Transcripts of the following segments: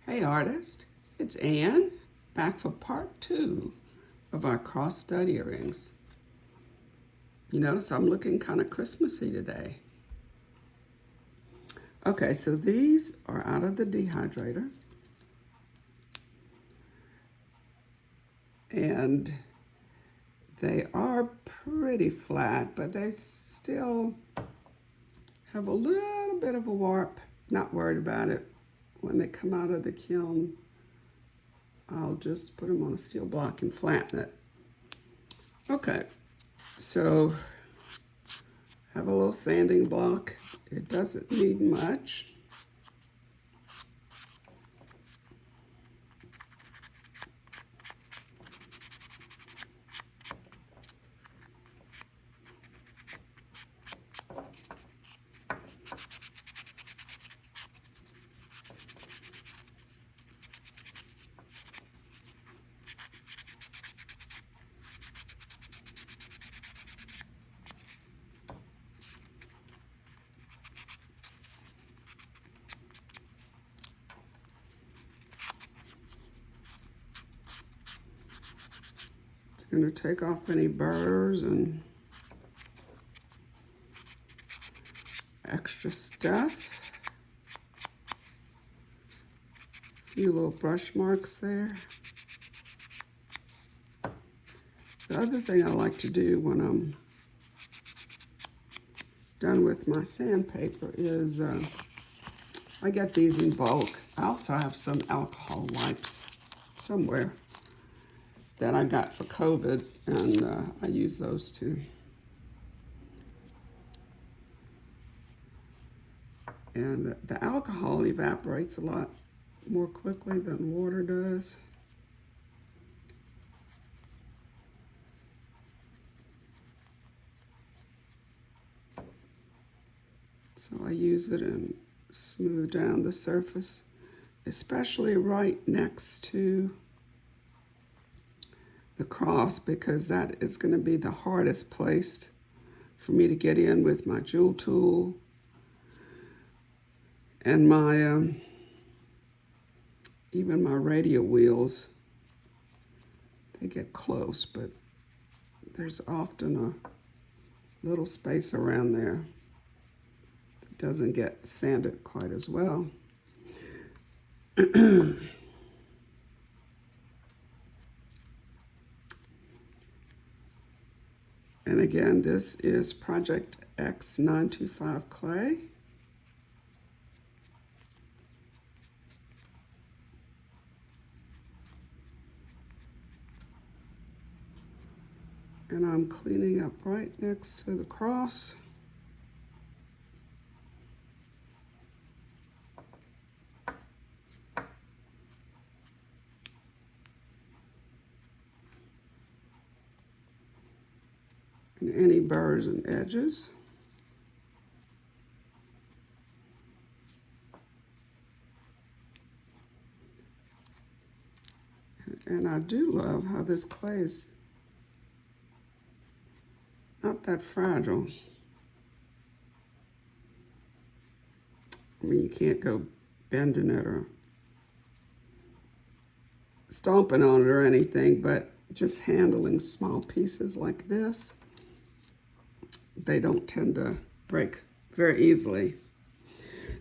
Hey artist, it's Anne, back for part 2 of our cross-stud earrings. You notice I'm looking kind of Christmassy today. Okay, so these are out of the dehydrator. And they are pretty flat, but they still have a little bit of a warp. Not worried about it. When they come out of the kiln, I'll just put them on a steel block and flatten it. Okay, so have a little sanding block. It doesn't need much. Going to take off any burrs and extra stuff. A few little brush marks there. The other thing I like to do when I'm done with my sandpaper is I get these in bulk. I also have some alcohol wipes somewhere that I got for COVID, and I use those too. And the alcohol evaporates a lot more quickly than water does. So I use it and smooth down the surface, especially right next to the cross, because that is going to be the hardest place for me to get in with my jewel tool and my even my radial wheels. They get close, but there's often a little space around there that doesn't get sanded quite as well. And again, this is Project X925 clay. And I'm cleaning up right next to the cross. And any burrs and edges. And I do love how this clay is not that fragile. I mean, you can't go bending it or stomping on it or anything, but just handling small pieces like this, they don't tend to break very easily.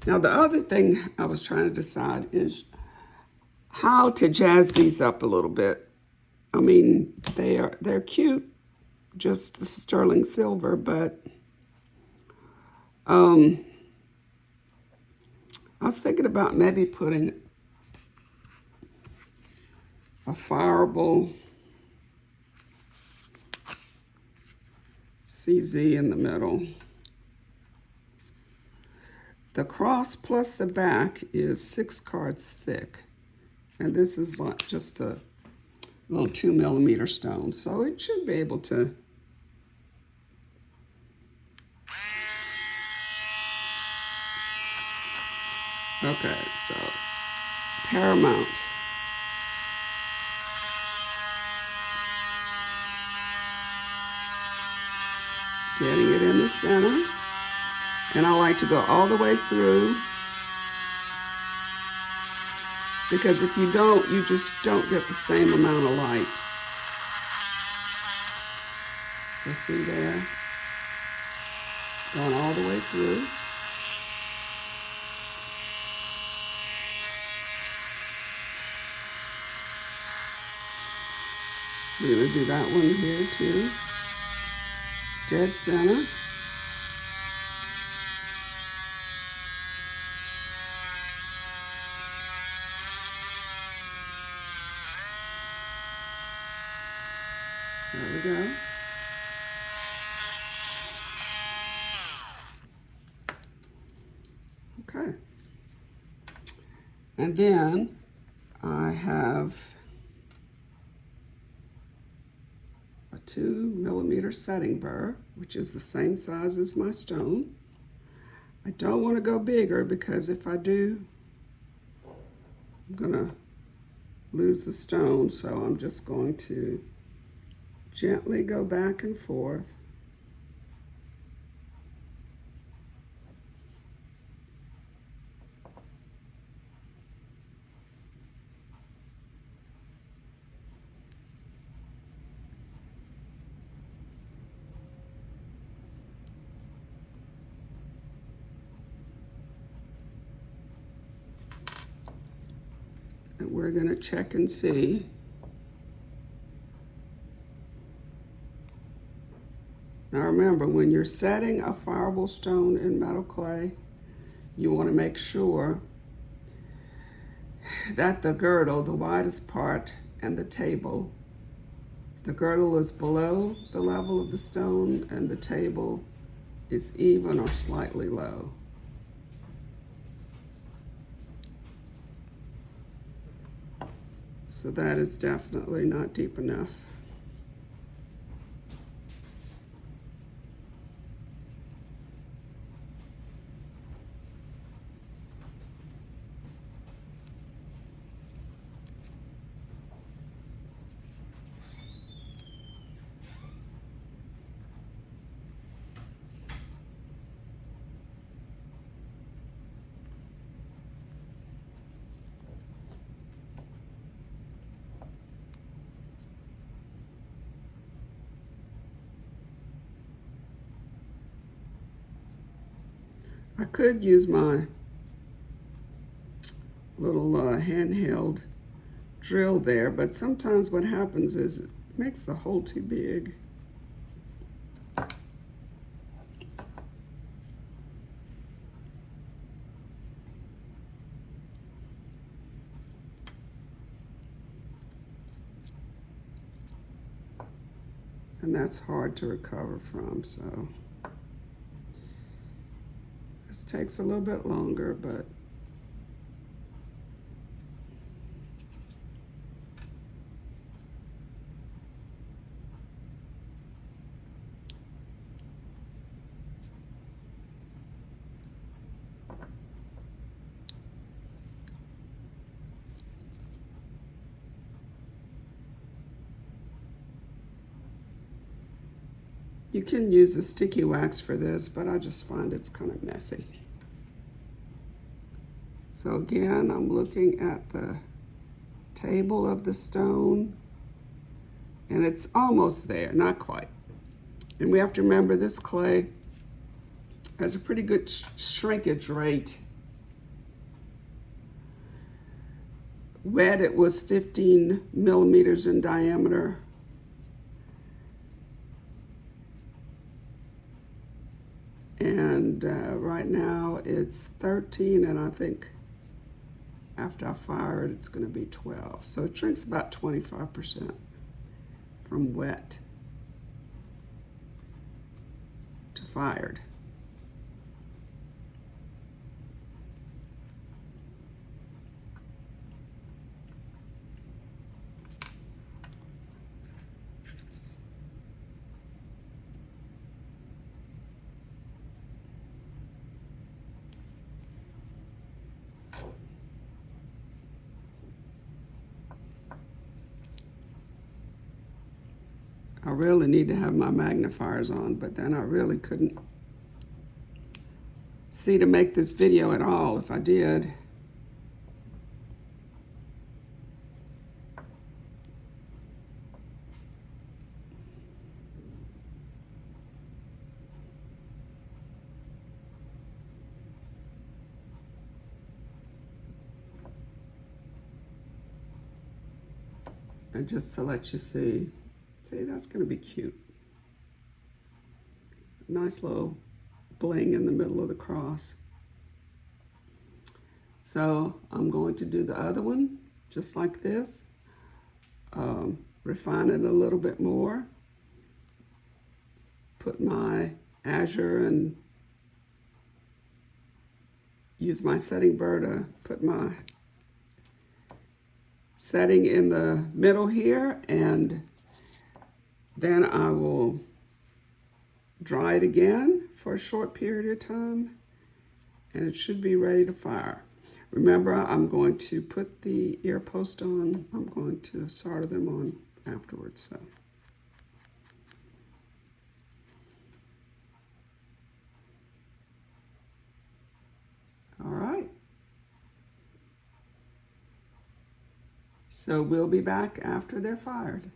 Now, the other thing I was trying to decide is how to jazz these up a little bit. I mean, they're cute, just the sterling silver, but I was thinking about maybe putting a fireable CZ in the middle. The cross plus the back is 6 cards thick, and this is like just a little 2mm stone, so it should be able to okay, so paramount. Getting it in the center. And I like to go all the way through because if you don't, you just don't get the same amount of light. So see there, going all the way through. We're going to do that one here too. Dead center. There we go. Okay. And then I have a 2mm setting burr, which is the same size as my stone. I don't want to go bigger because if I do, I'm going to lose the stone. So I'm just going to gently go back and forth. And we're going to check and see. Now remember, when you're setting a fireable stone in metal clay, you want to make sure that the girdle, the widest part, and the table, the girdle is below the level of the stone and the table is even or slightly low. So that is definitely not deep enough. I could use my little handheld drill there, but sometimes what happens is it makes the hole too big. And that's hard to recover from, so this takes a little bit longer, but you can use a sticky wax for this, but I just find it's kind of messy. So again, I'm looking at the table of the stone, and it's almost there, not quite. And we have to remember this clay has a pretty good shrinkage rate. Wet, it was 15 millimeters in diameter. And right now it's 13, and I think after I fire it, it's going to be 12. So it shrinks about 25% from wet to fired. I really need to have my magnifiers on, but then I really couldn't see to make this video at all if I did. And just to let you see, that's going to be cute. Nice little bling in the middle of the cross. So I'm going to do the other one just like this. Refine it a little bit more. Put my azure and use my setting burr to put my setting in the middle here, and then I will dry it again for a short period of time, and it should be ready to fire. Remember, I'm going to put the ear post on. I'm going to solder them on afterwards. So. All right. So we'll be back after they're fired.